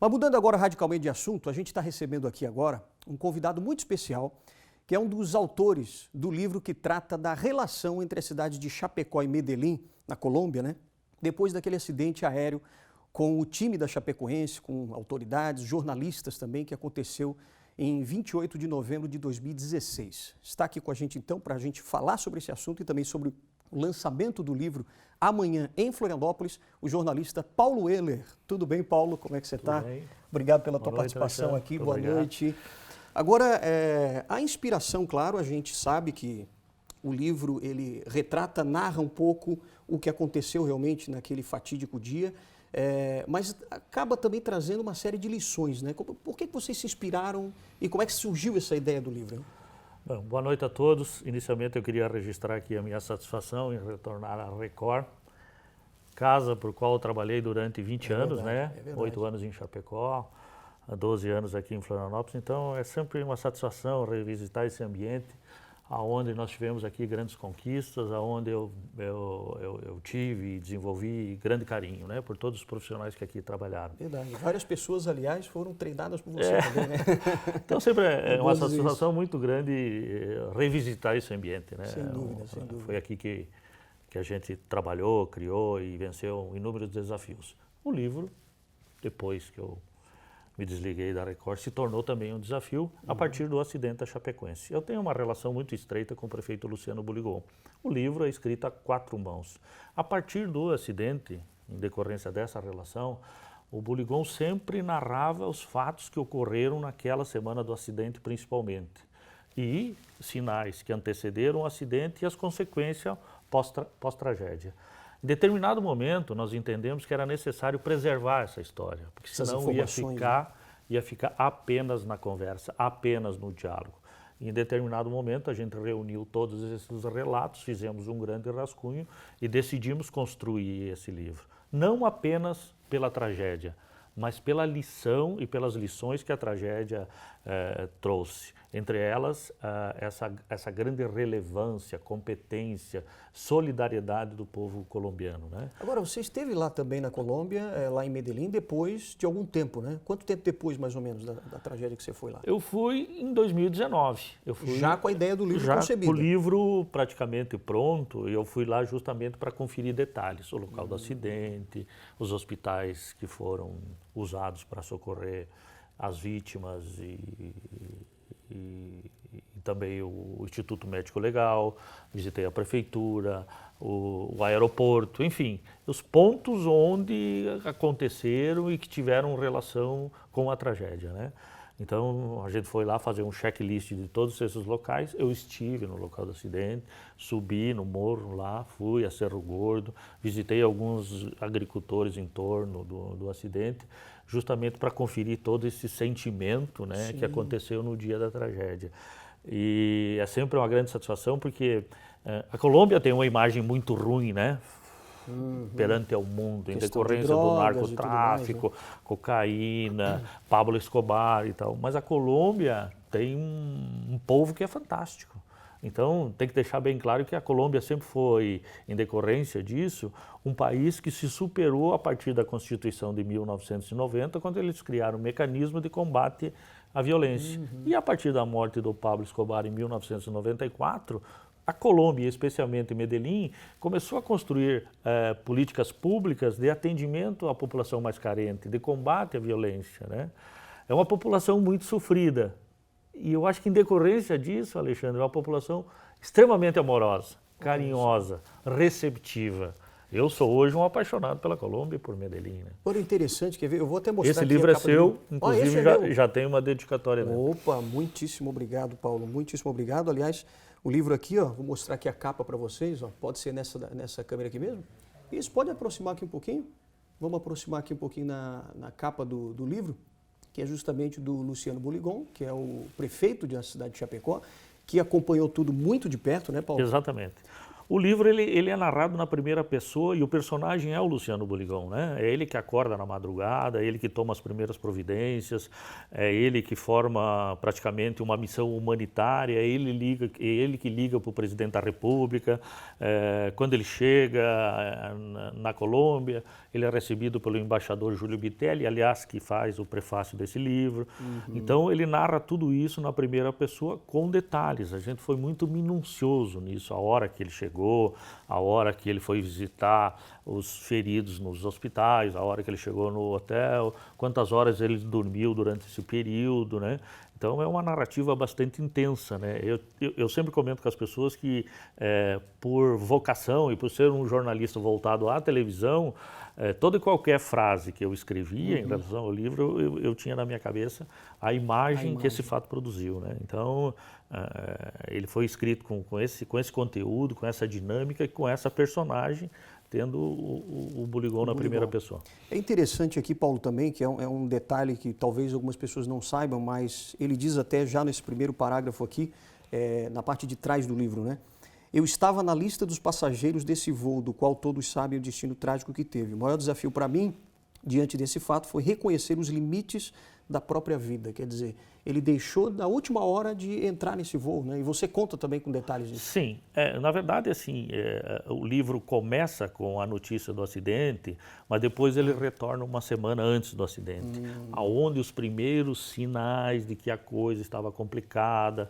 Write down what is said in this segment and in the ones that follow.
Mas mudando agora radicalmente de assunto, a gente está recebendo aqui agora um convidado muito especial, que é um dos autores do livro que trata da relação entre as cidades de Chapecó e Medellín, na Colômbia, né? Depois daquele acidente aéreo com o time da Chapecoense, com autoridades, jornalistas também, que aconteceu em 28 de novembro de 2016. Está aqui com a gente então para a gente falar sobre esse assunto e também sobre o lançamento do livro amanhã em Florianópolis, o jornalista Paulo Ehler. Tudo bem, Paulo? Como é que você está? Obrigado pela tua participação aqui. Boa noite. Agora, a inspiração, claro, a gente sabe que o livro ele retrata, narra um pouco o que aconteceu realmente naquele fatídico dia, mas acaba também trazendo uma série de lições, né? Por que vocês se inspiraram e como é que surgiu essa ideia do livro? Bom, boa noite a todos. Inicialmente eu queria registrar aqui a minha satisfação em retornar à Record, casa por qual eu trabalhei durante 20 anos, né? 8 anos em Chapecó, 12 anos aqui em Florianópolis. Então é sempre uma satisfação revisitar esse ambiente, aonde nós tivemos aqui grandes conquistas, aonde eu tive e desenvolvi grande carinho, né, por todos os profissionais que aqui trabalharam. Verdade. Várias pessoas, aliás, foram treinadas por você também, né? Então sempre é uma satisfação muito grande revisitar esse ambiente, né? Sem dúvida, sem dúvida. Foi aqui que a gente trabalhou, criou e venceu inúmeros desafios. O livro, depois que eu me desliguei da Record, se tornou também um desafio a partir do acidente da Chapecoense. Eu tenho uma relação muito estreita com o prefeito Luciano Buligon. O livro é escrito a 4 mãos. A partir do acidente, em decorrência dessa relação, o Buligon sempre narrava os fatos que ocorreram naquela semana do acidente principalmente. E sinais que antecederam o acidente e as consequências pós-tragédia. Em determinado momento, nós entendemos que era necessário preservar essa história, porque senão ia ficar apenas na conversa, apenas no diálogo. Em determinado momento, a gente reuniu todos esses relatos, fizemos um grande rascunho e decidimos construir esse livro. Não apenas pela tragédia, mas pela lição e pelas lições que a tragédia trouxe. Entre elas, essa grande relevância, competência, solidariedade do povo colombiano, né? Agora, você esteve lá também na Colômbia, lá em Medellín, depois de algum tempo, né? Quanto tempo depois, mais ou menos, da tragédia que você foi lá? Eu fui em 2019. Já com a ideia do livro concebida? Já com o livro praticamente pronto, eu fui lá justamente para conferir detalhes, o local do acidente, os hospitais que foram usados para socorrer as vítimas e também o Instituto Médico Legal, visitei a prefeitura, o aeroporto, enfim, os pontos onde aconteceram e que tiveram relação com a tragédia, né? Então a gente foi lá fazer um checklist de todos esses locais. Eu estive no local do acidente, subi no morro lá, fui a Cerro Gordo, visitei alguns agricultores em torno do acidente, justamente para conferir todo esse sentimento, né, que aconteceu no dia da tragédia. E é sempre uma grande satisfação porque a Colômbia tem uma imagem muito ruim, né? Perante ao mundo, em decorrência do narcotráfico, cocaína, Pablo Escobar e tal. Mas a Colômbia tem um povo que é fantástico. Então, tem que deixar bem claro que a Colômbia sempre foi, em decorrência disso, um país que se superou a partir da Constituição de 1990, quando eles criaram um mecanismo de combate à violência. E a partir da morte do Pablo Escobar em 1994, a Colômbia, especialmente Medellín, começou a construir políticas públicas de atendimento à população mais carente, de combate à violência, né? É uma população muito sofrida. E eu acho que em decorrência disso, Alexandre, é uma população extremamente amorosa, carinhosa, receptiva. Eu sou hoje um apaixonado pela Colômbia e por Medellín, né? Olha, interessante, quer ver? Eu vou até mostrar esse aqui livro é seu, inclusive já tem uma dedicatória. Opa, muitíssimo obrigado, Paulo, muitíssimo obrigado. Aliás, o livro aqui, ó, vou mostrar aqui a capa para vocês, ó, pode ser nessa câmera aqui mesmo? Isso, pode aproximar aqui um pouquinho? Vamos aproximar aqui um pouquinho na capa do livro, que é justamente do Luciano Buligon, que é o prefeito da cidade de Chapecó, que acompanhou tudo muito de perto, né, Paulo? Exatamente. O livro ele é narrado na primeira pessoa e o personagem é o Luciano Buligón, né? É ele que acorda na madrugada, é ele que toma as primeiras providências, é ele que forma praticamente uma missão humanitária, é ele que liga para o presidente da República. Quando ele chega na Colômbia, ele é recebido pelo embaixador Júlio Bitelli, aliás, que faz o prefácio desse livro. Então ele narra tudo isso na primeira pessoa com detalhes. A gente foi muito minucioso nisso, a hora que ele chegou, a hora que ele foi visitar os feridos nos hospitais, a hora que ele chegou no hotel, quantas horas ele dormiu durante esse período, né? Então é uma narrativa bastante intensa, né? Eu sempre comento com as pessoas que por vocação e por ser um jornalista voltado à televisão, toda e qualquer frase que eu escrevia em relação ao livro, eu tinha na minha cabeça a imagem que esse fato produziu, né? Então ele foi escrito com esse conteúdo, com essa dinâmica e com essa personagem, tendo o Buligón na primeira pessoa. É interessante aqui, Paulo, também, que é um detalhe que talvez algumas pessoas não saibam, mas ele diz até já nesse primeiro parágrafo aqui, na parte de trás do livro, né? Eu estava na lista dos passageiros desse voo, do qual todos sabem o destino trágico que teve. O maior desafio para mim, diante desse fato, foi reconhecer os limites da própria vida. Quer dizer, ele deixou na última hora de entrar nesse voo, né? E você conta também com detalhes disso. Sim, na verdade, assim, o livro começa com a notícia do acidente, mas depois ele retorna uma semana antes do acidente, aonde os primeiros sinais de que a coisa estava complicada,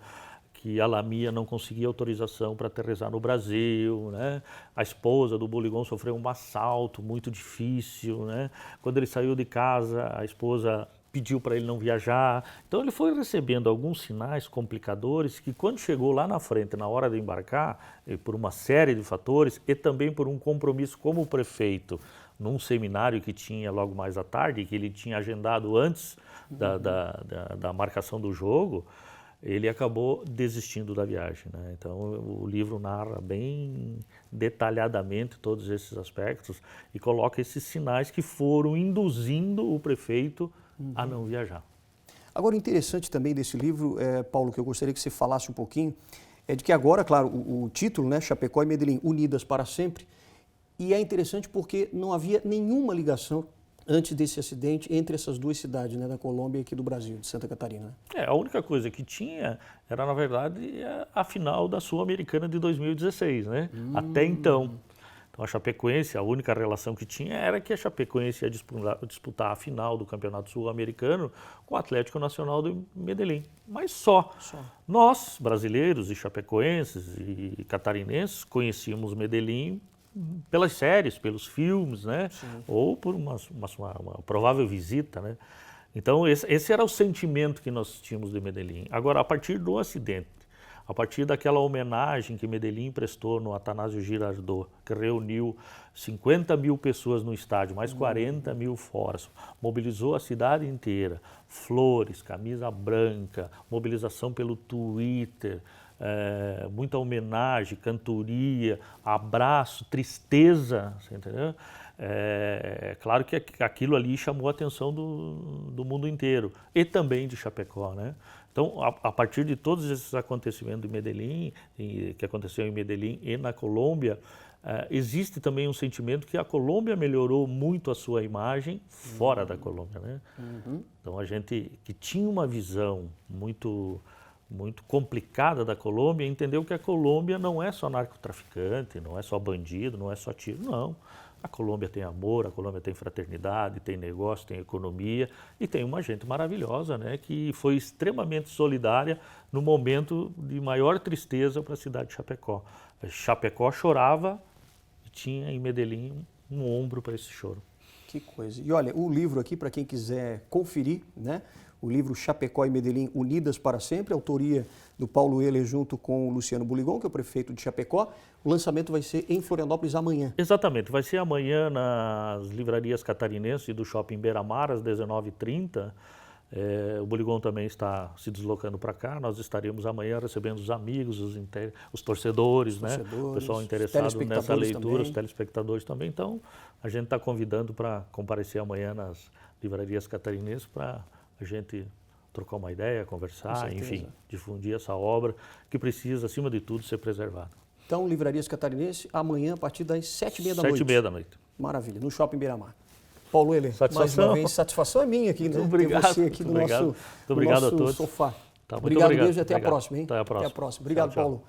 que a Lamia não conseguia autorização para aterrissar no Brasil, né? A esposa do Buligón sofreu um assalto muito difícil, né? Quando ele saiu de casa, a esposa pediu para ele não viajar. Então ele foi recebendo alguns sinais complicadores que quando chegou lá na frente, na hora de embarcar, por uma série de fatores e também por um compromisso como prefeito num seminário que tinha logo mais à tarde, que ele tinha agendado antes da marcação do jogo, ele acabou desistindo da viagem, né? Então o livro narra bem detalhadamente todos esses aspectos e coloca esses sinais que foram induzindo o prefeito a não viajar. Agora, o interessante também desse livro, Paulo, que eu gostaria que você falasse um pouquinho, é de que agora, claro, o título, né, Chapecó e Medellín, unidas para sempre, e é interessante porque não havia nenhuma ligação antes desse acidente entre essas duas cidades, né, da Colômbia e aqui do Brasil, de Santa Catarina. A única coisa que tinha era, na verdade, a final da Sul-Americana de 2016, né? Até então. Então a Chapecoense, a única relação que tinha era que a Chapecoense ia disputar a final do Campeonato Sul-Americano com o Atlético Nacional de Medellín. Mas só. Nós, brasileiros e chapecoenses e catarinenses, conhecíamos Medellín pelas séries, pelos filmes, né? Sim. Ou por uma provável visita, né? Então esse era o sentimento que nós tínhamos de Medellín. Agora, a partir do acidente, a partir daquela homenagem que Medellín prestou no Atanásio Girardot, que reuniu 50 mil pessoas no estádio, mais 40 mil fora, mobilizou a cidade inteira, flores, camisa branca, mobilização pelo Twitter, muita homenagem, cantoria, abraço, tristeza, você entendeu? Claro que aquilo ali chamou a atenção do mundo inteiro e também de Chapecó, né? Então, a partir de todos esses acontecimentos de Medellín, que aconteceu em Medellín e na Colômbia, existe também um sentimento que a Colômbia melhorou muito a sua imagem fora da Colômbia, né? Então, a gente que tinha uma visão muito complicada da Colômbia, entendeu que a Colômbia não é só narcotraficante, não é só bandido, não é só tiro, não. A Colômbia tem amor, a Colômbia tem fraternidade, tem negócio, tem economia e tem uma gente maravilhosa, né, que foi extremamente solidária no momento de maior tristeza para a cidade de Chapecó. Chapecó chorava e tinha em Medellín um ombro para esse choro. Que coisa. E olha, o livro aqui, para quem quiser conferir, né? O livro Chapecó e Medellín Unidas para Sempre, autoria do Paulo Heller junto com o Luciano Buligón, que é o prefeito de Chapecó. O lançamento vai ser em Florianópolis amanhã. Exatamente, vai ser amanhã nas livrarias catarinenses e do Shopping Beira-Mar, às 19h30. O Buligón também está se deslocando para cá. Nós estaremos amanhã recebendo os amigos, os torcedores, né? O pessoal interessado nessa leitura, também. Os telespectadores também. Então, a gente está convidando para comparecer amanhã nas livrarias catarinenses para a gente trocar uma ideia, conversar, enfim, difundir essa obra que precisa, acima de tudo, ser preservada. Então, Livrarias Catarinense, amanhã a partir das 7h30 da noite. 7h30 da noite. Maravilha, no Shopping Beira-Mar. Paulo Heller, mais Satisfação. uma vez, satisfação é minha aqui, né? Obrigado. Ter você aqui Muito no obrigado. nosso, Muito obrigado no a nosso todos. sofá. Tá, muito obrigado, obrigado. beijo e até a Obrigado. próxima, hein? Até a próxima. Até a próxima. Obrigado, Tchau, tchau. Paulo.